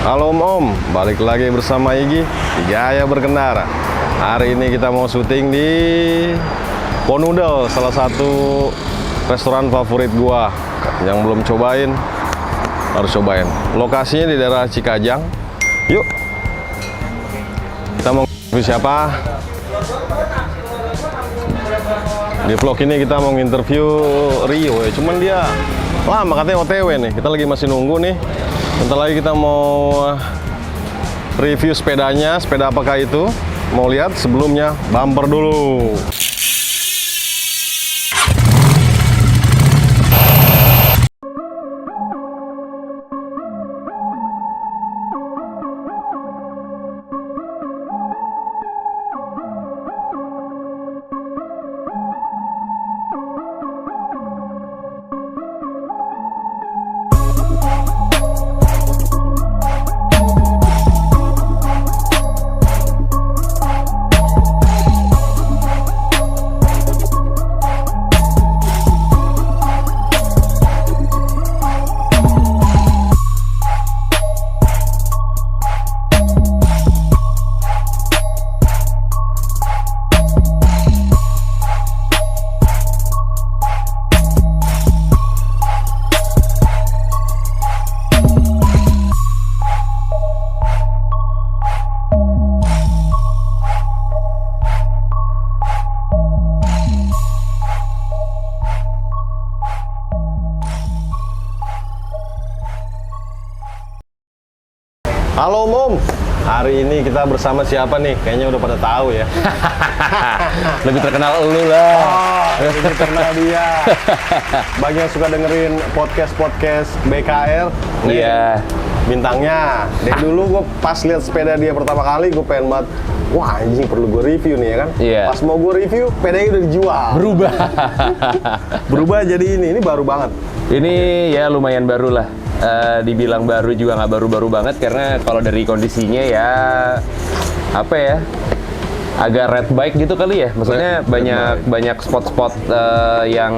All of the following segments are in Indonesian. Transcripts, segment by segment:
Halo Om, balik lagi bersama Igi di Gaya Berkendara. Hari ini kita mau syuting di Ponudel, salah satu restoran favorit gua. Yang belum cobain, harus cobain. Lokasinya di daerah Cikajang. Yuk, kita mau interview siapa? Di vlog ini kita mau interview Rio ya. Cuman dia lama katanya OTW nih. Kita lagi masih nunggu nih. Bentar lagi kita mau review sepedanya. Sepeda apakah itu? Mau lihat sebelumnya bumper dulu. Halo Om, hari ini kita bersama siapa nih? Kayaknya udah pada tahu ya. Lebih terkenal lu lah. Lebih terkenal dia. Bagi yang suka dengerin podcast BKR, nih, Iya. bintangnya. Dari dulu gue pas lihat sepeda dia pertama kali, gue pengen banget, wah anjing perlu gue review nih ya kan. Iya. Pas mau gue review, sepedanya udah dijual. Berubah. Berubah jadi ini baru banget. Ini ya lumayan baru lah. Dibilang baru juga nggak baru-baru banget karena kalau dari kondisinya ya apa ya, agak red bike gitu kali ya. Maksudnya banyak spot-spot yang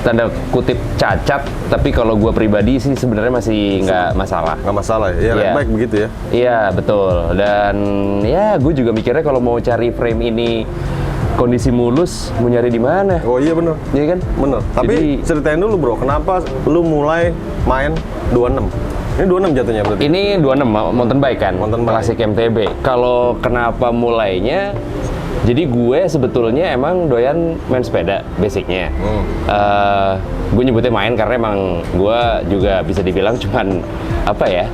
tanda kutip cacat, tapi kalau gue pribadi sih sebenarnya masih nggak masalah. Nggak masalah ya, Iya. red bike begitu ya. Iya betul, dan ya gue juga mikirnya kalau mau cari frame ini kondisi mulus, mau nyari di mana? Oh iya bener. Iya kan? Bener. Tapi Jadi- ceritain dulu bro, kenapa lu mulai main 26? Ini 26 jatuhnya berarti? Ini 26 mountain bike kan, Mountain bike. klasik MTB. Kalau kenapa mulainya? Jadi gue sebetulnya emang doyan main sepeda, basicnya. Gue nyebutnya main karena emang gue juga bisa dibilang cuman apa ya,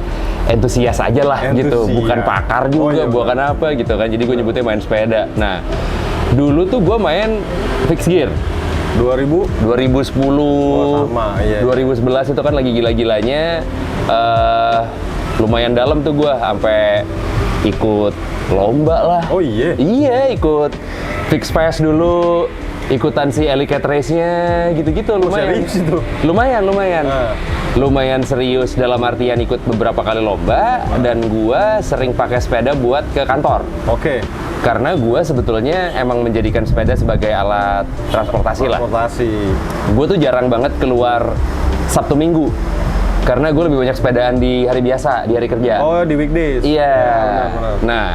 entusias aja lah gitu, Entusias. bukan pakar juga, iya, bukan apa gitu kan. Jadi gue nyebutnya main sepeda. Nah, dulu tuh gue main fixed gear. 2000? 2010, Oh, sama, iya. 2011 itu kan lagi gila-gilanya. Lumayan dalam tuh gue, sampai ikut lomba lah. Oh iya? Iya, ikut fixed pass dulu, ikutan si Elite Race-nya gitu-gitu. Lumayan. serius itu? Lumayan. Ah. Lumayan serius dalam artian ikut beberapa kali lomba, dan gue sering pakai sepeda buat ke kantor. Oke. Karena gue sebetulnya emang menjadikan sepeda sebagai alat transportasi lah. Transportasi. Gue tuh jarang banget keluar Sabtu Minggu. Karena gue lebih banyak sepedaan di hari biasa, di hari kerja. Oh di weekdays? Iya. Ya, benar. Nah,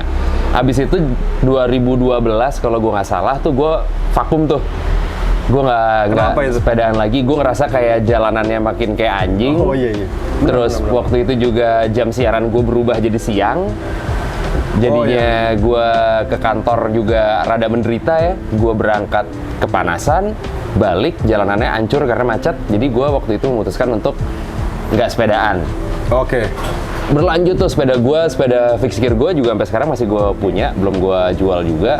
abis itu 2012 kalau gue nggak salah tuh gue vakum tuh. Gue nggak Kenapa itu? sepedaan lagi. Gue ngerasa kayak jalanannya makin kayak anjing. Oh iya. Terus Benar. waktu itu juga jam siaran gue berubah jadi siang. Jadinya gue ke kantor juga rada menderita ya. Gue berangkat kepanasan, balik jalanannya hancur karena macet. Jadi gue waktu itu memutuskan untuk nggak sepedaan. Oke. Berlanjut tuh sepeda gue, sepeda fixed gear gue juga sampai sekarang masih gue punya, belum gue jual juga.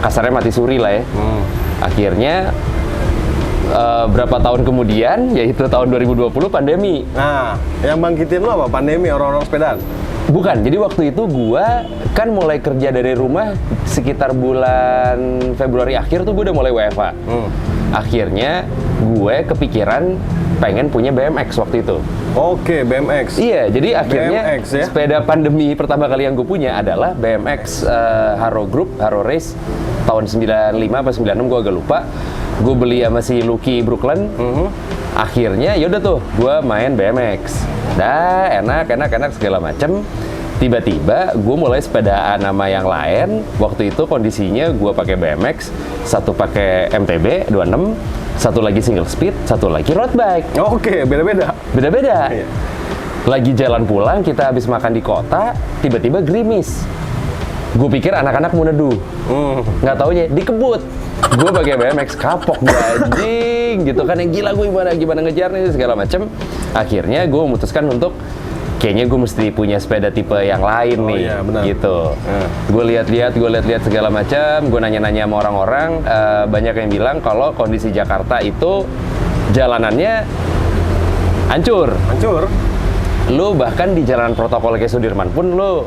Kasarnya mati suri lah ya. Akhirnya berapa tahun kemudian, yaitu tahun 2020 pandemi. Nah, yang bangkitin lo apa? Pandemi, orang-orang sepedaan? Bukan, jadi waktu itu gua kan mulai kerja dari rumah sekitar bulan Februari akhir tuh gue udah mulai WFA. Akhirnya gue kepikiran pengen punya BMX waktu itu. Oke, BMX. Iya, jadi akhirnya BMX, ya? sepeda pandemi pertama kali yang gue punya adalah BMX Haro Group, Haro Race tahun 95 apa 96 gue agak lupa. Gue beli sama si Lucky Brooklyn. Akhirnya yaudah tuh gue main BMX. Dah enak segala macem. Tiba-tiba gue mulai sepedaan sama yang lain. Waktu itu kondisinya gue pakai BMX, satu pakai MTB 26, satu lagi single speed, satu lagi road bike. Oke, beda-beda. Beda-beda. Iya. Lagi jalan pulang, kita habis makan di kota, tiba-tiba gerimis. Gue pikir anak-anak mau neduh. Nggak taunya dikebut. Gue pakai BMX kapok anjing gitu kan, yang gila gue gimana ngejar nih segala macem. Akhirnya gue memutuskan untuk kayaknya gue mesti punya sepeda tipe yang lain nih, iya, benar. gitu. Gue lihat segala macam, gue nanya-nanya sama orang-orang, banyak yang bilang kalau kondisi Jakarta itu jalanannya hancur. Lu bahkan di jalan protokol kayak Sudirman pun lu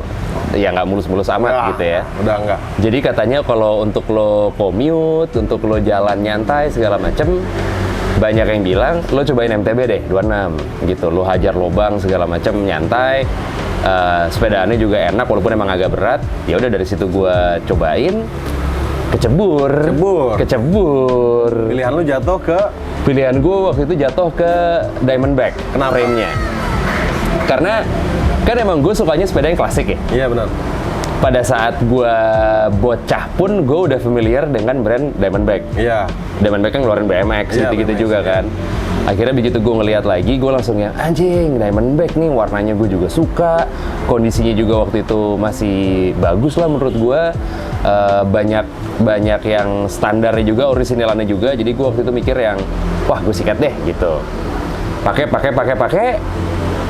ya nggak mulus-mulus amat gitu ya. Udah enggak. Jadi katanya kalau untuk lo commute, untuk lo jalan nyantai segala macem, banyak yang bilang lo cobain MTB deh 26 gitu. Lo hajar lobang segala macem nyantai. Sepedaannya juga enak walaupun emang agak berat. Ya udah dari situ gua cobain, kecebur. Pilihan lu jatuh ke Pilihan gua waktu itu jatuh ke Diamondback. Kenapa? Frame-nya. Karena kan emang gue sukanya sepeda yang klasik ya. Iya benar. Pada saat gue bocah pun gue udah familiar dengan brand Diamondback. Iya. Diamondback kan ngeluarin BMX Iya, gitu-gitu BMX, juga iya. kan. Akhirnya begitu gue ngeliat lagi, gue langsung ya anjing Diamondback nih, warnanya gue juga suka, kondisinya juga waktu itu masih bagus lah menurut gue. Banyak yang standarnya juga, originalannya juga. Jadi gue waktu itu mikir yang wah gue sikat deh gitu. Pakai.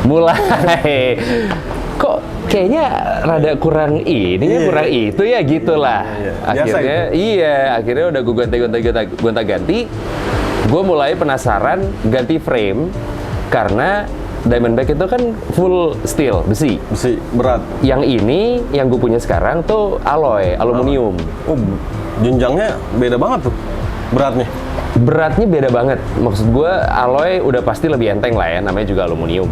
Mulai kok kayaknya rada kurang ini ya, kurang itu ya gitulah. Akhirnya udah gue gonta-ganti. Gue mulai penasaran ganti frame karena Diamondback itu kan full steel, besi berat. Yang ini yang gue punya sekarang tuh alloy, aluminium. Oh, jenjangnya beda banget tuh beratnya. Beda banget. Maksud gue alloy udah pasti lebih enteng lah ya, namanya juga aluminium.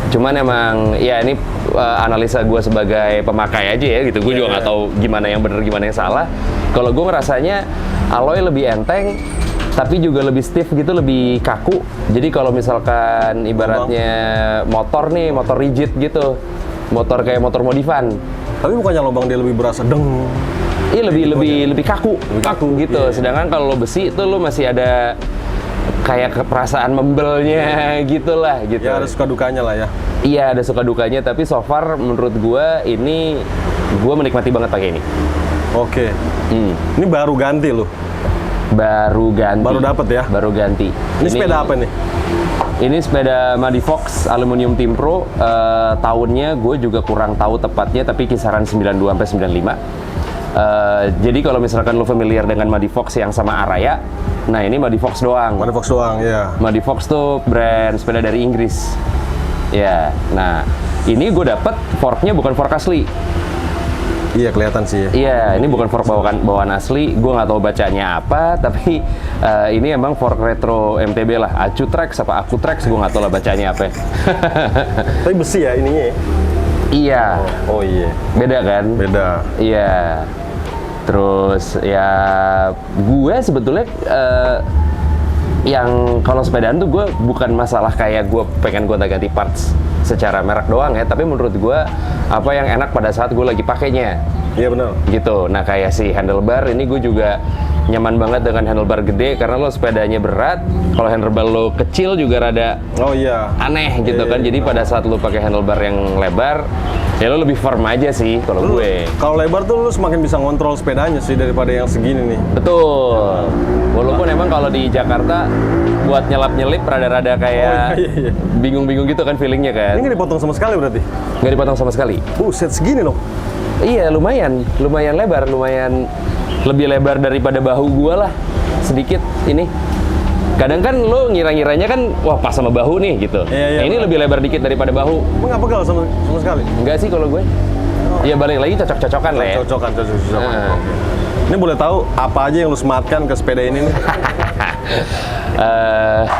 Cuman emang ya ini analisa gue sebagai pemakai aja ya gitu. Gue juga nggak tahu gimana yang bener gimana yang salah. Kalau gue ngerasanya alloy lebih enteng, tapi juga lebih stiff gitu, lebih kaku. Jadi kalau misalkan ibaratnya motor rigid gitu, motor kayak motor modifan. Tapi bukannya lubang dia lebih berasa deng. Iya lebih kaku gitu. Iya. Sedangkan kalau besi itu lo masih ada kayak perasaan membelnya gitulah gitu. Ya ada suka dukanya lah ya. Iya ada suka dukanya, tapi so far menurut gua ini gua menikmati banget pakai ini. Oke. Ini baru ganti lo. Baru dapet ya? Baru ganti. Ini sepeda apa nih? Ini sepeda Madifox Aluminium Team Pro. Tahunnya gue juga kurang tahu tepatnya, tapi kisaran 92 sampai 95. Jadi kalau misalkan lo familiar dengan Madifox yang sama Araya, nah ini Madifox doang. Ya. Madifox tuh brand sepeda dari Inggris. Ya, nah ini gue dapet forknya bukan fork asli. Iya kelihatan sih ya. Iya, ini bukan fork bawaan asli. Gue nggak tahu bacanya apa, tapi ini emang fork retro MTB lah. Acutrex apa Acutrex, gue nggak tahu lah bacanya apa. Tapi besi ya ininya ya? Iya. Oh iya. Beda kan? Beda. Iya. Terus ya gue sebetulnya yang kalau sepedaan tuh gue bukan masalah kayak gue pengen gonta-ganti parts secara merek doang ya, tapi menurut gue apa yang enak pada saat gue lagi pakainya. Iya benar. Gitu. Nah kayak si handlebar ini gue juga nyaman banget dengan handlebar gede karena lo sepedanya berat. Kalau handlebar lo kecil juga rada aneh gitu kan. Jadi pada saat lo pakai handlebar yang lebar, ya lo lebih firm aja sih kalau gue. Kalau lebar tuh lo semakin bisa ngontrol sepedanya sih daripada yang segini nih. Betul. Walaupun emang kalau di Jakarta buat nyelap-nyelip rada-rada kayak bingung-bingung gitu kan feelingnya kan. Ini nggak dipotong sama sekali berarti? Nggak dipotong sama sekali. Set segini loh. Iya lumayan lebar, lumayan lebih lebar daripada bahu gua lah sedikit ini. Kadang kan lo ngira-ngiranya kan wah pas sama bahu nih gitu. Iya, nah, ini lebih lebar dikit daripada bahu. Emang nggak pegal sama sekali? Enggak sih kalau gue. Ya balik lagi cocok-cocokan lah ya. Cocokan. Ini boleh tahu apa aja yang lo sematkan ke sepeda ini nih?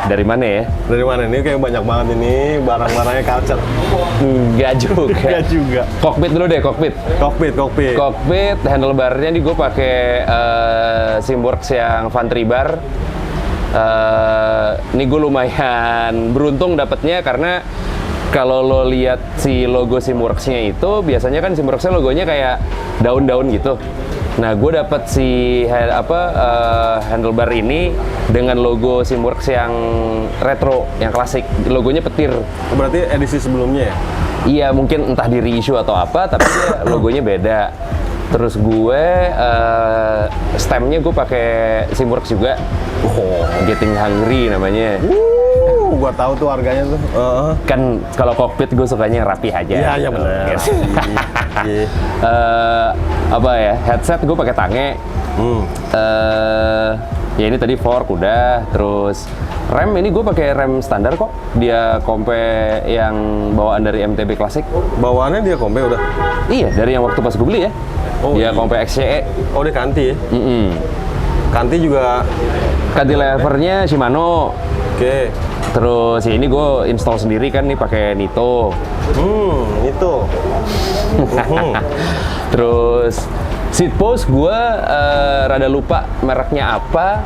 Dari mana ya? Dari mana? Ini kayak banyak banget ini barang-barangnya culture. Enggak juga. Enggak juga. Kokpit dulu deh, kokpit. Kokpit. Kokpit, handlebarnya nih gue pakai Simworks yang Fantri Bar. Ini gue lumayan beruntung dapetnya karena kalau lo lihat si logo Simworks-nya itu biasanya kan Simworks-nya logonya kayak daun-daun gitu. Nah, gue dapet si handlebar ini dengan logo Simworks yang retro, yang klasik. Logonya petir. Berarti edisi sebelumnya ya? Iya, mungkin entah di reissue atau apa, tapi dia logonya beda. Terus gue stemnya gue pakai Simworks juga. Getting Hungry namanya. Gua tahu tuh harganya tuh. Kan kalau kokpit gue sukanya yang rapi aja. Iya benar. Apa ya? Headset gue pakai Tange. Ya ini tadi fork udah. Terus rem ini gue pakai rem standar kok. Dia kompe yang bawaan dari MTB Classic. Bawaannya dia kompe udah. Iya, dari yang waktu pas gue beli ya. Dia kompe XCE. Oh, dia kanti ya? Kanti juga. Kanti levernya Shimano. Oke. Terus ya ini gue install sendiri kan nih pakai Nito. Itu. Terus seat post gue rada lupa mereknya apa.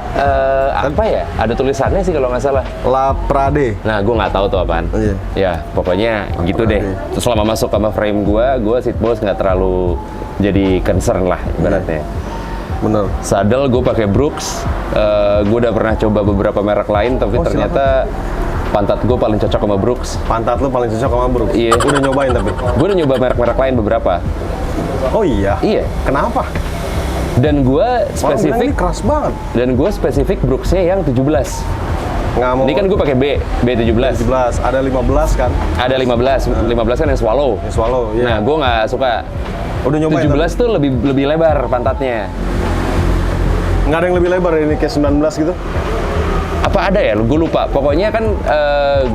Apa ya? Ada tulisannya sih kalau nggak salah. La Prade. Nah, gue nggak tahu tuh apaan. Iya. Ya, pokoknya gitu deh. Terus selama masuk sama frame gue seat post nggak terlalu jadi concern lah ibaratnya. Bener. Saddle gue pakai Brooks. Gue udah pernah coba beberapa merek lain, tapi ternyata pantat gue paling cocok sama Brooks. Pantat lu paling cocok sama Brooks? Iya. Udah nyobain tapi? Gue udah nyoba merek-merek lain beberapa. Oh iya? Iya. Kenapa? Dan gue Orang bilang ini spesifik. keras banget. Dan gue spesifik Brooksnya yang 17. Nggak mau. Ini kan gue pakai B17. 17, ada 15 kan? Ada 15 kan yang swallow. Yang swallow, iya. Nah, gue nggak suka. Udah nyobain 17 tuh lebih lebar pantatnya. Nggak ada yang lebih lebar ini kayak 19 gitu? Apa ada ya? Gue lupa. Pokoknya kan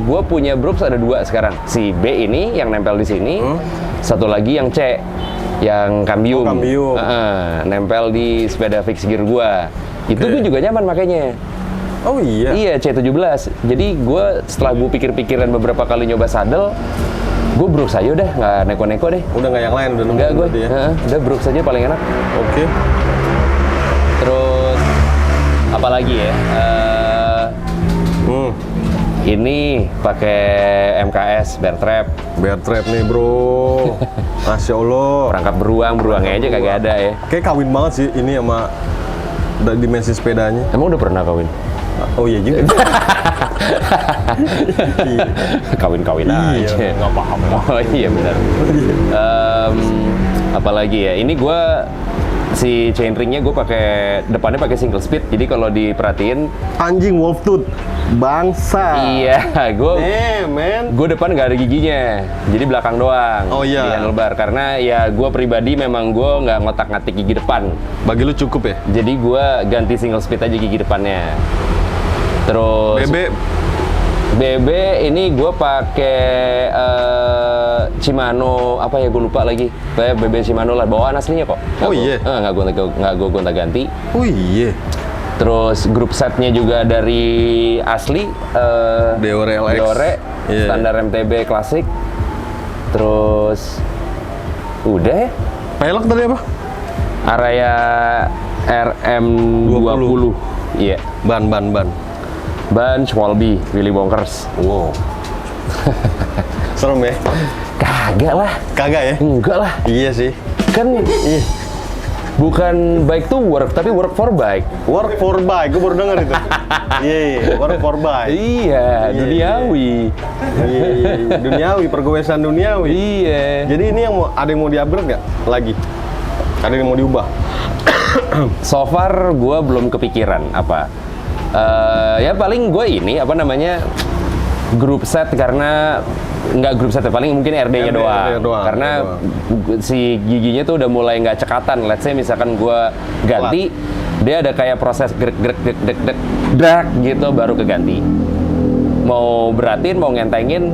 gue punya Brooks ada 2 sekarang. Si B ini yang nempel di sini, satu lagi yang C, yang Cambium. Oh, Cambium. Nempel di sepeda fixed gear gue. Itu gue juga nyaman makanya. Oh iya? Iya, C17. Jadi gue setelah gue pikir-pikiran beberapa kali nyoba saddle, gue Brooks aja udah, nggak neko-neko deh. Udah nggak yang lain? Udah Enggak gue, berarti ya? udah Brooks aja paling enak. Oke. Terus apalagi ya? Ini pakai MKS bear trap. Bear trap nih bro. Masya Allah. Perangkap beruangnya aja kagak ada ya. Kayak kawin banget sih ini sama dimensi sepedanya. Emang udah pernah kawin? Oh iya juga. Kawin-kawin Iya, aja. nggak paham. Oh iya benar. Apalagi ya? Ini gue si chainringnya gue pakai depannya pakai single speed. Jadi kalau diperhatiin Anjing wolf tooth. Bangsa. iya, Men. gue depan nggak ada giginya, jadi belakang doang. Oh, iya. Di handlebar karena ya gue pribadi memang gue nggak ngotak-ngatik gigi depan. Bagi lu cukup ya? Jadi gue ganti single speed aja gigi depannya. Terus BB ini gue pakai Shimano apa ya gue lupa lagi. Kayak BB Shimano lah, bawaan aslinya kok. Oh iya? Nggak gue gonta-ganti. Oh iya. Terus grup setnya juga dari asli Deore LX. Deore, Iya. standar MTB klasik. Terus udah ya. Pelek tadi apa? Area RM20. Iya. Ban. Ban Schwalbe Willy Bonkers. Wow. Serem ya? Kagak lah. Kagak ya? Enggak lah. Iya sih. Kan bukan bike to work, tapi work for bike. Work for bike, gue baru denger itu. Iya, work for bike. Iya, duniawi. Iya, duniawi, pergowesan duniawi. Iya. Jadi ini ada yang mau di-upgrade nggak lagi? Ada yang mau diubah? So far gue belum kepikiran apa. Ya paling gue ini apa namanya grup set karena nggak grup set ya, paling mungkin RD-nya doang. Karena si giginya tuh udah mulai nggak cekatan. Let's say misalkan gue ganti, dia ada kayak proses grek gitu baru keganti. Mau beratin, mau ngentengin,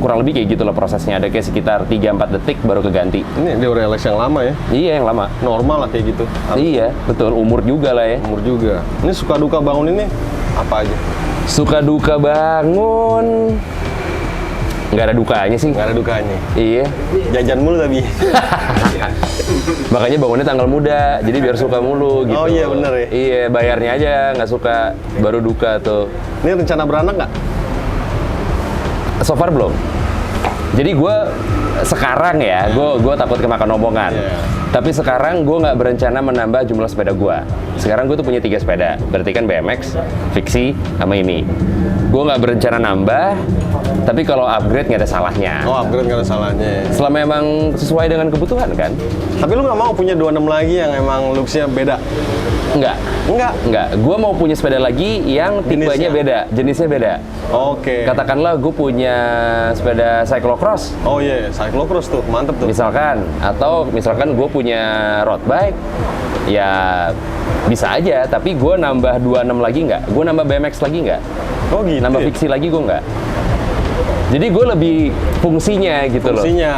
kurang lebih kayak gitu lah prosesnya. Ada kayak sekitar 3-4 detik baru keganti. Ini Deore LX yang lama ya? Iya yang lama. Normal lah kayak gitu. Iya betul, umur juga lah ya. Umur juga. Ini suka duka bangun ini Apa aja? Suka duka bangun. Nggak ada dukanya sih. Nggak ada dukanya. Iya. Jajan mulu tapi. Makanya bangunnya tanggal muda, jadi biar suka mulu gitu. Oh iya, bener ya? Iya, bayarnya aja nggak suka, baru duka tuh. Ini rencana beranak nggak? So far belum. Jadi gue sekarang ya, gue takut kemakan omongan. Iya. Tapi sekarang gue nggak berencana menambah jumlah sepeda gue. Sekarang gue tuh punya 3 sepeda, berarti kan BMX, Fixie, sama ini. Gue nggak berencana nambah, tapi kalau upgrade nggak ada salahnya. Oh, upgrade nggak ada salahnya. Selama emang sesuai dengan kebutuhan kan? Tapi lu nggak mau punya 26 lagi yang emang looks-nya beda? Enggak. Enggak. Gue mau punya sepeda lagi yang tipenya beda, jenisnya beda. Oke. Katakanlah gue punya sepeda cyclocross. Oh iya, cyclocross tuh, mantep tuh. Misalkan gue punya road bike, ya bisa aja. Tapi gue nambah 26 lagi nggak? Gue nambah BMX lagi nggak? Oh gitu. Nambah ya? fiksi lagi gue nggak? Jadi gue lebih fungsinya gitu loh. Fungsinya.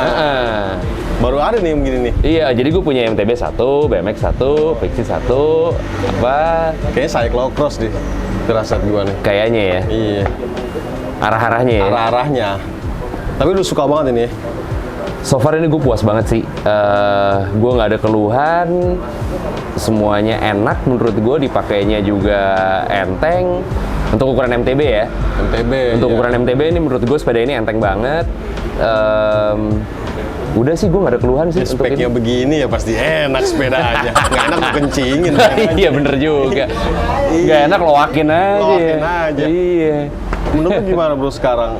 Baru ada nih yang begini nih. Iya, jadi gue punya MTB 1, BMX 1, fiksi 1, apa? Kayaknya cyclocross deh. Firasat gua nih. Kayaknya ya. Iya. Arah-arahnya ya. Arah-arahnya. Tapi lu suka banget ini. So far ini gue puas banget sih. Gue nggak ada keluhan. Semuanya enak menurut gue. Dipakainya juga enteng. Untuk ukuran MTB ya. MTB. Untuk iya. ukuran MTB ini menurut gue sepeda ini enteng banget. Udah sih gue nggak ada keluhan sih. Ya, untuk speknya ini. begini ya pasti enak sepeda aja. Nggak enak lu kencingin. Iya bener juga. Iya. Nggak enak loakin aja. Loakin aja. Iya. Menurut lu gimana bro sekarang?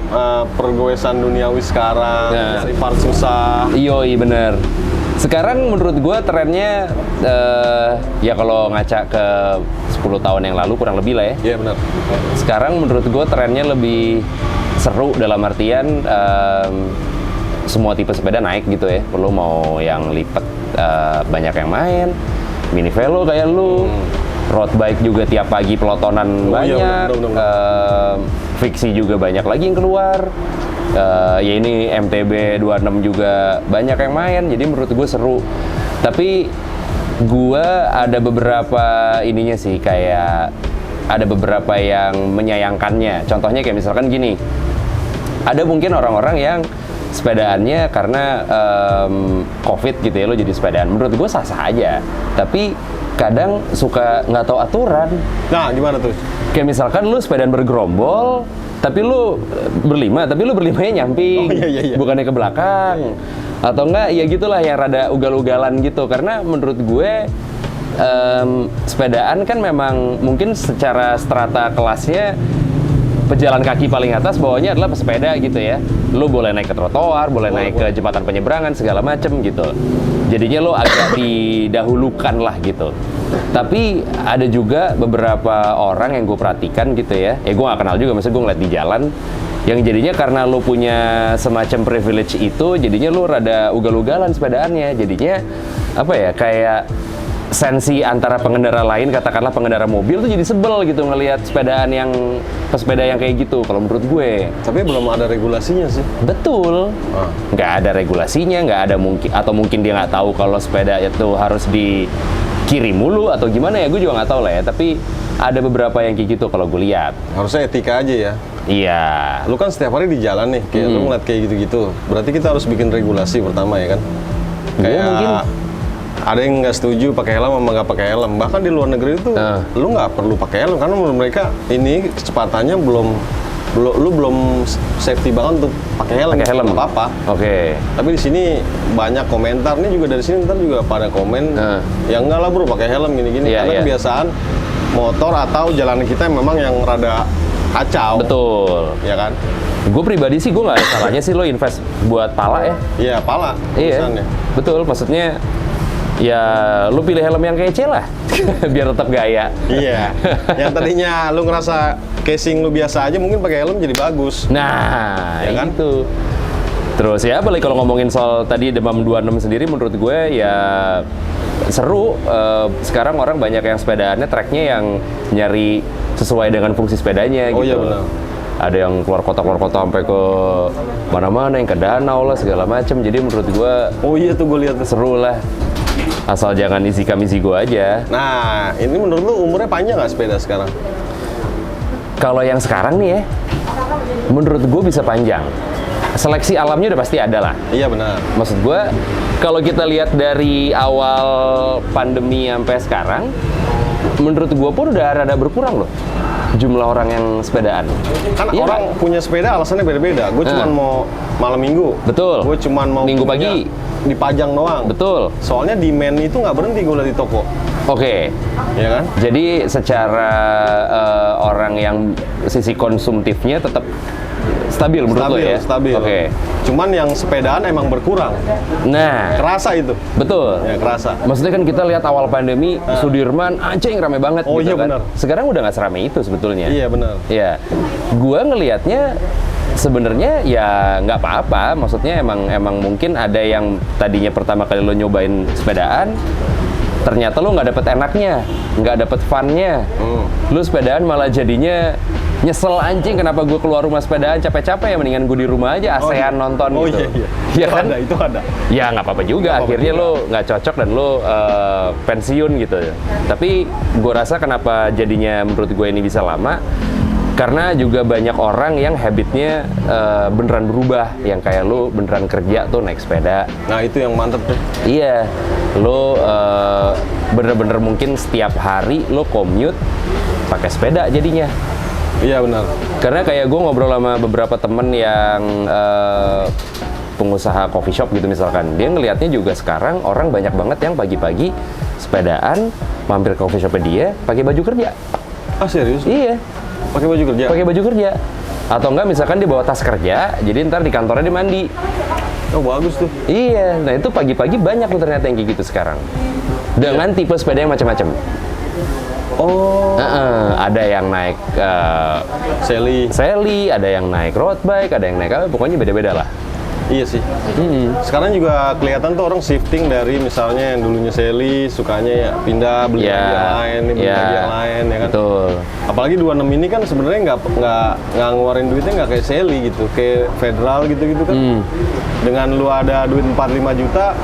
Pergoesan duniawi sekarang, Nah. cari part susah. Iya bener. Sekarang menurut gue trennya ya kalau ngaca ke 10 tahun yang lalu kurang lebih lah ya. Iya benar. Sekarang menurut gue trennya lebih seru dalam artian semua tipe sepeda naik gitu ya. Lu mau yang lipat banyak yang main, mini velo kayak lu, road bike juga tiap pagi pelotonan Oh, iya, banyak, bener. fiksi juga banyak lagi yang keluar. Ya ini MTB 26 juga banyak yang main, jadi menurut gue seru. Tapi gue ada beberapa ininya sih, kayak ada beberapa yang menyayangkannya. Contohnya kayak misalkan gini, ada mungkin orang-orang yang sepedaannya karena COVID gitu ya, lo jadi sepedaan. Menurut gue sah-sah aja, tapi kadang suka nggak tahu aturan. Nah, gimana tuh? Kayak misalkan lu sepedaan bergerombol, tapi lu berlima, tapi lu berlimanya nyamping, Oh, iya. bukannya ke belakang. Atau enggak, ya gitulah yang rada ugal-ugalan gitu. Karena menurut gue, sepedaan kan memang mungkin secara strata kelasnya, pejalan kaki paling atas, bawahnya adalah pesepeda gitu ya. Lu boleh naik ke trotoar, boleh naik ke jembatan penyeberangan, segala macem gitu. Jadinya lo agak didahulukan lah gitu. Tapi ada juga beberapa orang yang gue perhatikan gitu ya. Gue gak kenal juga, maksudnya gue ngeliat di jalan. Yang jadinya karena lo punya semacam privilege itu, jadinya lo rada ugal-ugalan sepedaannya. Jadinya apa ya, kayak sensi antara pengendara lain, katakanlah pengendara mobil tuh jadi sebel gitu ngelihat sepedaan yang pesepeda yang kayak gitu kalau menurut gue. Tapi belum ada regulasinya sih. Betul. Nggak ada regulasinya, nggak ada mungkin dia nggak tahu kalau sepeda itu harus di kiri mulu atau gimana ya, gue juga nggak tahu lah ya. Tapi ada beberapa yang kayak gitu kalau gue lihat. Harusnya etika aja ya. Iya. Lu kan setiap hari di jalan nih, kayak lu ngeliat kayak gitu-gitu. Berarti kita harus bikin regulasi pertama ya kan? Kayak mungkin. ada yang nggak setuju pakai helm sama nggak pakai helm. Bahkan di luar negeri itu lu nggak perlu pakai helm karena menurut mereka ini kecepatannya belum safety banget untuk pakai helm. Pakai helm. Nggak apa-apa. Oke. Tapi di sini banyak komentar nih juga dari sini ntar juga pada komen. Ya enggak lah bro pakai helm gini-gini. Iya, Karena iya. kebiasaan motor atau jalan kita memang yang rada kacau. Betul. Ya kan? Gue pribadi sih gue nggak ada salahnya sih lo invest buat pala ya. Iya pala. Iya. urusannya. Betul. Maksudnya ya lu pilih helm yang kece lah biar tetap gaya. Iya. Yang tadinya lu ngerasa casing lu biasa aja, mungkin pakai helm jadi bagus. Nah, Ya kan? itu. Terus ya balik kalau ngomongin soal tadi Demam 26 sendiri, menurut gue ya seru. Sekarang orang banyak yang sepedaannya tracknya yang nyari sesuai dengan fungsi sepedanya Oh gitu. iya benar. Ada yang keluar kota sampai ke mana-mana, yang ke danau lah segala macem. Jadi menurut gue Oh iya tuh gue lihat. seru lah. Asal jangan isi gue aja. Nah, ini menurut lu umurnya panjang nggak sepeda sekarang? Kalau yang sekarang nih ya, menurut gue bisa panjang. Seleksi alamnya udah pasti ada lah. Iya benar. Maksud gue, kalau kita lihat dari awal pandemi sampai sekarang, menurut gue pun udah rada berkurang loh jumlah orang yang sepedaan. Kan Iya, orang punya sepeda alasannya beda-beda. Gue cuma mau malam minggu. Betul. Gue cuma mau Minggu punya pagi. dipajang doang. betul. Soalnya demand itu nggak berhenti gue lihat di toko. Oke. Ya kan? Jadi secara orang yang sisi konsumtifnya tetap stabil menurut lo ya? Stabil. Oke. Cuman yang sepedaan emang berkurang. Nah, Kerasa itu. betul. Ya kerasa. Maksudnya kan kita lihat awal pandemi, Sudirman anjing rame banget Oh, gitu iya, kan. benar. Sekarang udah nggak seramai itu sebetulnya. Iya benar. Iya. Gua ngelihatnya sebenarnya ya nggak apa-apa. Maksudnya emang mungkin ada yang tadinya pertama kali lo nyobain sepedaan, ternyata lo nggak dapet enaknya, nggak dapet funnya. Lo sepedaan malah jadinya nyesel anjing, kenapa gue keluar rumah sepedaan capek-capek ya, mendingan gue di rumah aja ASEAN nonton Oh gitu. iya iya. Iya kan? Itu ada. Ya nggak apa-apa juga, Nggak apa-apa akhirnya juga. lo nggak cocok dan lo pensiun gitu. Tapi gue rasa kenapa jadinya menurut gue ini bisa lama, karena juga banyak orang yang habitnya beneran berubah, yang kayak lo beneran kerja tuh naik sepeda. Nah itu yang mantep tuh. Iya, lo bener-bener mungkin setiap hari lo commute pakai sepeda jadinya. Iya benar. Karena kayak gue ngobrol sama beberapa temen yang pengusaha coffee shop gitu misalkan, dia ngelihatnya juga sekarang orang banyak banget yang pagi-pagi sepedaan mampir ke coffee shopnya dia pakai baju kerja. Ah serius? Iya, Pakai baju kerja? pakai baju kerja. Atau enggak misalkan dia bawa tas kerja, jadi ntar di kantornya dia mandi. Oh bagus tuh. Iya, nah itu pagi-pagi banyak tuh ternyata yang kayak gitu sekarang. Dengan tipe sepeda yang macam-macam. Oh. Ada yang naik Sally. ada yang naik road bike, ada yang naik apa, pokoknya beda-beda lah. Iya sih. Sekarang juga kelihatan tuh orang shifting dari misalnya yang dulunya Sally, sukanya ya pindah beli lagi yang lain, beli lagi yang lain ya kan. Betul. Apalagi 26 ini kan sebenarnya nggak ngeluarin duitnya nggak kayak Sally gitu, kayak Federal gitu-gitu kan. Dengan lu ada duit 45 juta,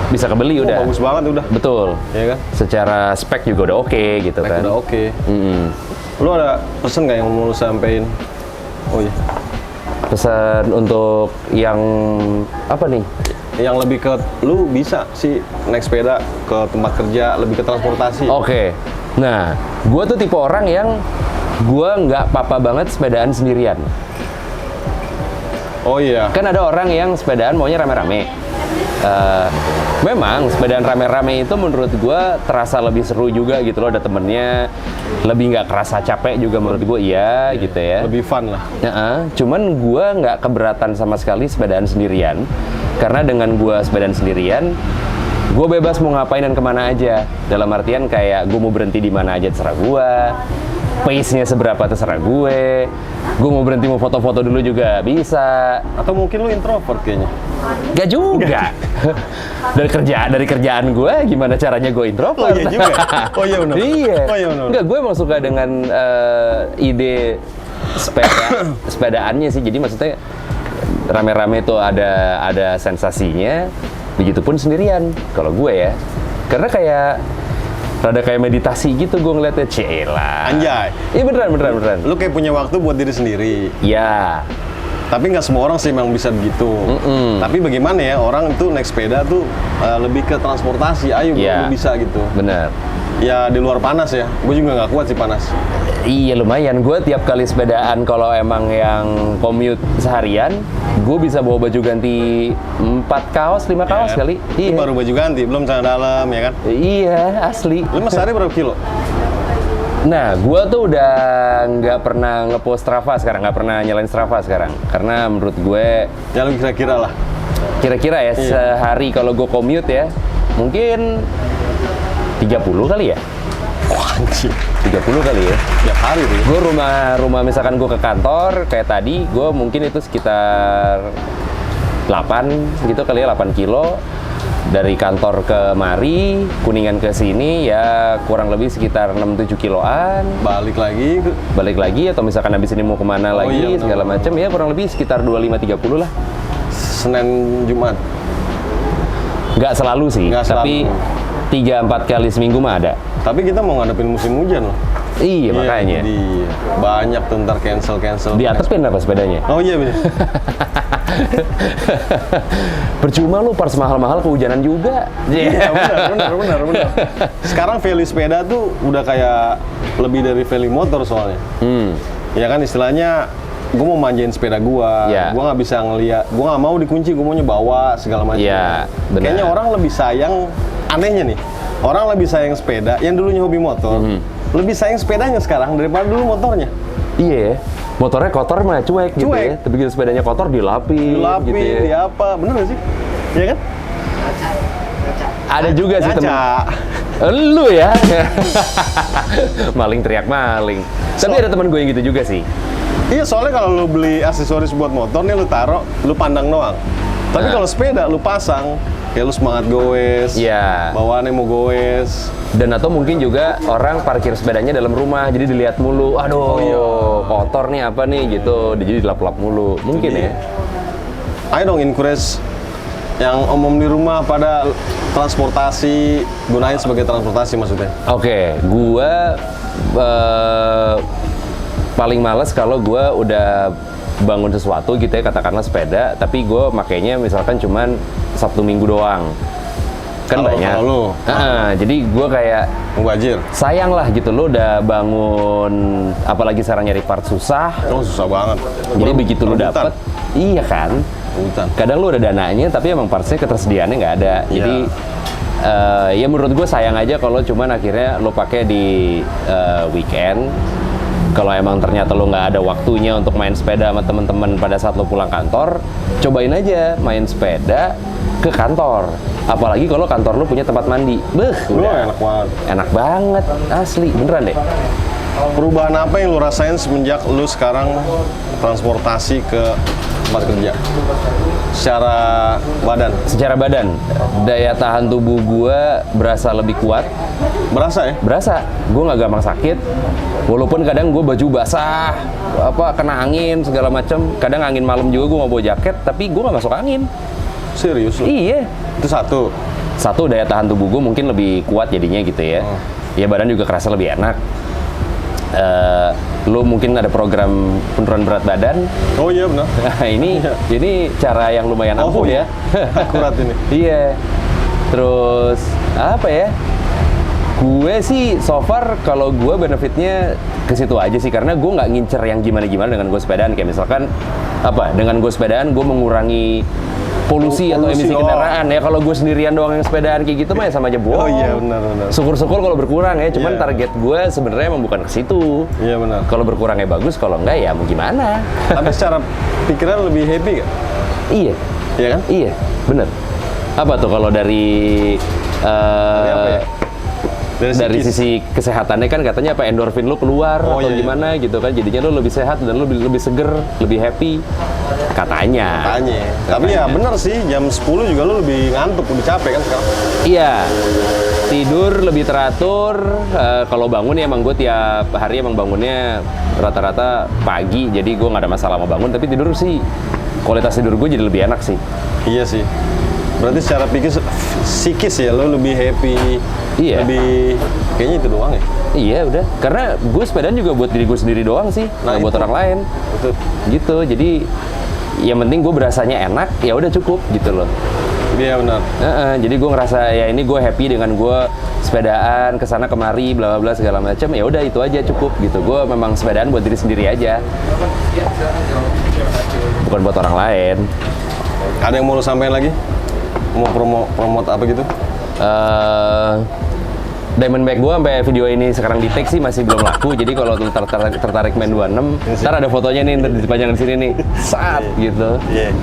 Bisa kebeli udah. bagus banget udah. Betul. Ya kan? Secara spek juga udah oke gitu Spek kan. udah oke. Mm-mm. Lu ada pesen nggak yang mau lu sampein? Oh iya. Pesan untuk yang apa nih? Yang lebih ke lu bisa sih naik sepeda ke tempat kerja, lebih ke transportasi. Oke. Nah, gue tuh tipe orang yang gue nggak apa-apa banget sepedaan sendirian. Oh iya. Kan ada orang yang sepedaan maunya rame-rame. Memang sepedaan rame-rame itu menurut gue terasa lebih seru juga gitu loh, ada temennya, lebih nggak kerasa capek juga menurut gue, iya gitu ya. Lebih fun lah. Cuman gue nggak keberatan sama sekali sepedaan sendirian, karena dengan gue sepedaan sendirian, gue bebas mau ngapain dan kemana aja. Dalam artian kayak gue mau berhenti di mana aja terserah gue, pace-nya seberapa terserah gue mau berhenti mau foto-foto dulu juga bisa. Atau mungkin lu introvert kayaknya. Gak juga. dari kerjaan gue, gimana caranya gue introvert? Oh iya juga. Oh iya benar. Iya. Oh iya benar. Enggak, gue emang suka dengan ide sepedaannya sih. Jadi maksudnya rame-rame itu ada sensasinya. Begitupun sendirian kalau gue ya. Karena kayak rada kayak meditasi gitu gue ngeliatnya, cielah. Anjay. Iya beneran. Lu kayak punya waktu buat diri sendiri. Ya. Tapi nggak semua orang sih memang bisa begitu. Tapi bagaimana ya orang tuh naik sepeda tuh lebih ke transportasi. Ayo Iya. lu bisa gitu. Bener. Ya di luar panas ya. Gue juga nggak kuat sih panas. Iya lumayan, gue tiap kali sepedaan kalau emang yang commute seharian, gue bisa bawa baju ganti 4 kaos, 5 kaos Ya, kali. Lu baru baju ganti, belum celana dalam ya kan. Iya, asli. Lu mas sehari berapa kilo? Nah, gue tuh udah nggak pernah ngepost Strava sekarang, nggak pernah nyalain Strava sekarang. Karena menurut gue, Ya lu kira-kira lah. kira-kira ya sehari kalau gue commute ya, mungkin 30 kali ya? Wah anjir. 30 kali ya? Tiap hari tuh. Gue rumah misalkan gue ke kantor kayak tadi, gue mungkin itu sekitar 8 gitu kali ya, 8 kilo dari kantor ke Mari, Kuningan ke sini ya kurang lebih sekitar 6-7 kiloan. Balik lagi Atau misalkan habis ini mau kemana lagi iya, segala macam ya kurang lebih sekitar 25-30 lah. Senin Jumat. Nggak selalu sih, Nggak tapi selalu. 3-4 kali seminggu mah ada. Tapi kita mau ngadepin musim hujan loh. Iya, makanya. Jadi banyak tuh ntar cancel. Diatepin apa sepedanya? Oh iya bener. Percuma lu parts mahal-mahal kehujanan juga. Iya benar. Sekarang value sepeda tuh udah kayak lebih dari value motor soalnya. Ya kan istilahnya gue mau manjain sepeda gue nggak bisa ngeliat, gue nggak mau dikunci, gue maunya bawa segala macam. Iya, benar. Kayaknya orang lebih sayang, anehnya nih, orang lebih sayang sepeda yang dulunya hobi motor, lebih sayang sepedanya sekarang daripada dulu motornya. Iya, motornya kotor mah cuek gitu ya. Tapi begitu sepedanya kotor dilapin gitu ya. Di apa, bener gak sih? Iya kan? Ada juga sih temen. Lu ya. Maling teriak maling. Tapi ada teman gue yang gitu juga sih. Iya, soalnya kalau lu beli aksesoris buat motor nih lu taruh, lu pandang doang. Tapi kalau sepeda lu pasang, ya lu semangat goes. Iya. Bawaannya mau goes. Dan atau mungkin juga orang parkir sepedanya dalam rumah, jadi dilihat mulu. Aduh, kotor nih apa nih gitu. Jadi dilap-lap mulu. Mungkin ya. Ayo dong encourage yang omom di rumah pada transportasi, gunain sebagai transportasi maksudnya. Oke, gua paling males kalau gua udah bangun sesuatu gitu ya, katakanlah sepeda, tapi gua makainya misalkan cuman Sabtu Minggu doang. Kan banyak. Kalau lu. Jadi gua kayak Mubazir. sayang lah gitu, lo udah bangun, apalagi sekarang nyari part susah. Oh, susah banget. Jadi begitu lu dapet, iya kan? Kadang lu udah dananya, tapi emang partsnya ketersediaannya nggak ada. Jadi ya menurut gue sayang aja kalau cuman akhirnya lo pakai di weekend. Kalau emang ternyata lo nggak ada waktunya untuk main sepeda sama temen-temen pada saat lo pulang kantor, cobain aja main sepeda ke kantor. Apalagi kalau kantor lo punya tempat mandi. Udah enak banget. Enak banget, asli, beneran deh. Perubahan apa yang lo rasain semenjak lo sekarang transportasi ke tempat kerja? Secara badan, daya tahan tubuh gue berasa lebih kuat. Berasa ya? Berasa, gue nggak gampang sakit. Walaupun kadang gue baju basah, kena angin segala macam. Kadang angin malam juga gue nggak bawa jaket, tapi gue nggak masuk angin. Serius lo? Iya. Itu satu Daya tahan tubuh gue mungkin lebih kuat jadinya gitu ya. Ya badan juga kerasa lebih enak. Lo mungkin ada program penurunan berat badan. Oh iya benar. Nah, ini cara yang lumayan ampuh ya. Akurat ini. Iya. Terus apa ya? Gue sih so far kalau gue benefitnya ke situ aja sih, karena gue nggak ngincer yang gimana-gimana dengan gue sepedaan. Kayak misalkan dengan gue sepedaan gue mengurangi polusi atau emisi kendaraan ya. Kalau gue sendirian doang yang sepedaan kayak gitu mah ya sama aja bohong. Oh iya benar. Syukur-syukur kalau berkurang ya. Cuman target gue sebenarnya emang bukan ke situ. Iya benar. Kalau berkurangnya bagus, kalau enggak ya mau gimana. Tapi secara pikiran lebih happy gak? Iya. Iya kan? Iya, bener. Apa tuh kalau dari apa ya? Dari sisi kesehatannya kan katanya endorfin lu keluar atau gimana gitu kan, jadinya lu lebih sehat dan lu lebih seger, lebih happy katanya. Tapi ya bener sih, jam 10 juga lu lebih ngantuk, lebih capek kan sekarang. Iya, tidur lebih teratur. Kalau bangun ya emang gue tiap hari emang bangunnya rata-rata pagi, jadi gue nggak ada masalah mau bangun. Tapi tidur sih, kualitas tidur gue jadi lebih enak sih. Iya sih. Berarti secara psikis ya lo lebih happy. Iya. Lebih kayaknya itu doang ya. Iya udah, karena gue sepedaan juga buat diri gue sendiri doang sih, nggak buat orang lain. Betul. Gitu, jadi yang penting gue berasanya enak, ya udah cukup gitu loh. Iya benar. Jadi gue ngerasa ya ini gue happy dengan gue sepedaan kesana kemari bla bla bla segala macam, ya udah itu aja cukup gitu. Gue memang sepedaan buat diri sendiri aja, bukan buat orang lain. Ada yang mau lo sampein lagi? Mau promote apa gitu? Diamondback gue sampai video ini sekarang di tag sih masih belum laku. Jadi kalau tertarik main 26, ntar ada fotonya nih dipajang di sini nih, saat gitu. Iya.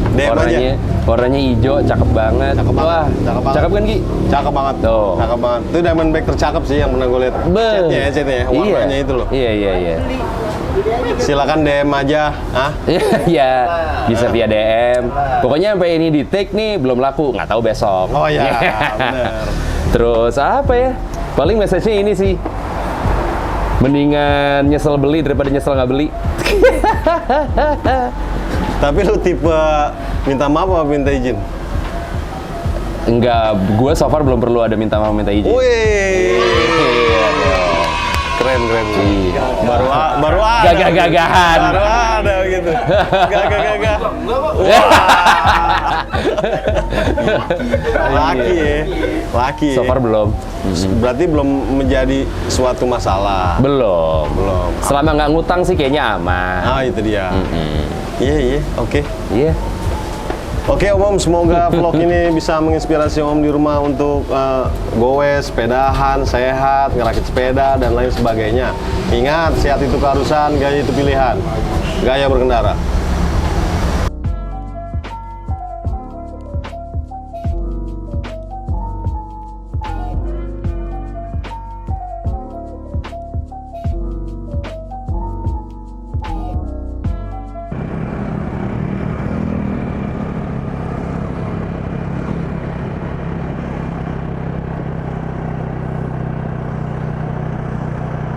Warnanya hijau, cakep banget. Wah, cakep kan Ki? Cakep banget. Tuh. Cakep banget. Itu Diamondback tercakep sih yang pernah gue lihat. Chatnya ya, warnanya itu loh. Iya. Silakan DM aja, Iya, bisa via DM. Pokoknya sampai ini di tag nih belum laku, nggak tahu besok. Oh iya, bener. Terus apa ya? Paling message-nya ini sih, mendingan nyesel beli daripada nyesel nggak beli. Tapi lu tipe minta maaf apa minta izin? Enggak, gue so far belum perlu ada minta maaf minta izin. Wih. Iya dong. Keren. Iya. Baru ada. Gagah-gagahan. Baru ada gitu. Gagah-gagah. Laki ya. Laki. So far belum. Berarti belum menjadi suatu masalah. Belum. Belum. Selama nggak ngutang sih kayaknya aman. Ah, itu dia. Iya, oke. Iya. Oke Om, semoga vlog ini bisa menginspirasi Om di rumah untuk goes, sepedahan, sehat, ngerakit sepeda, dan lain sebagainya. Ingat, sehat itu keharusan, gaya itu pilihan. Gaya berkendara.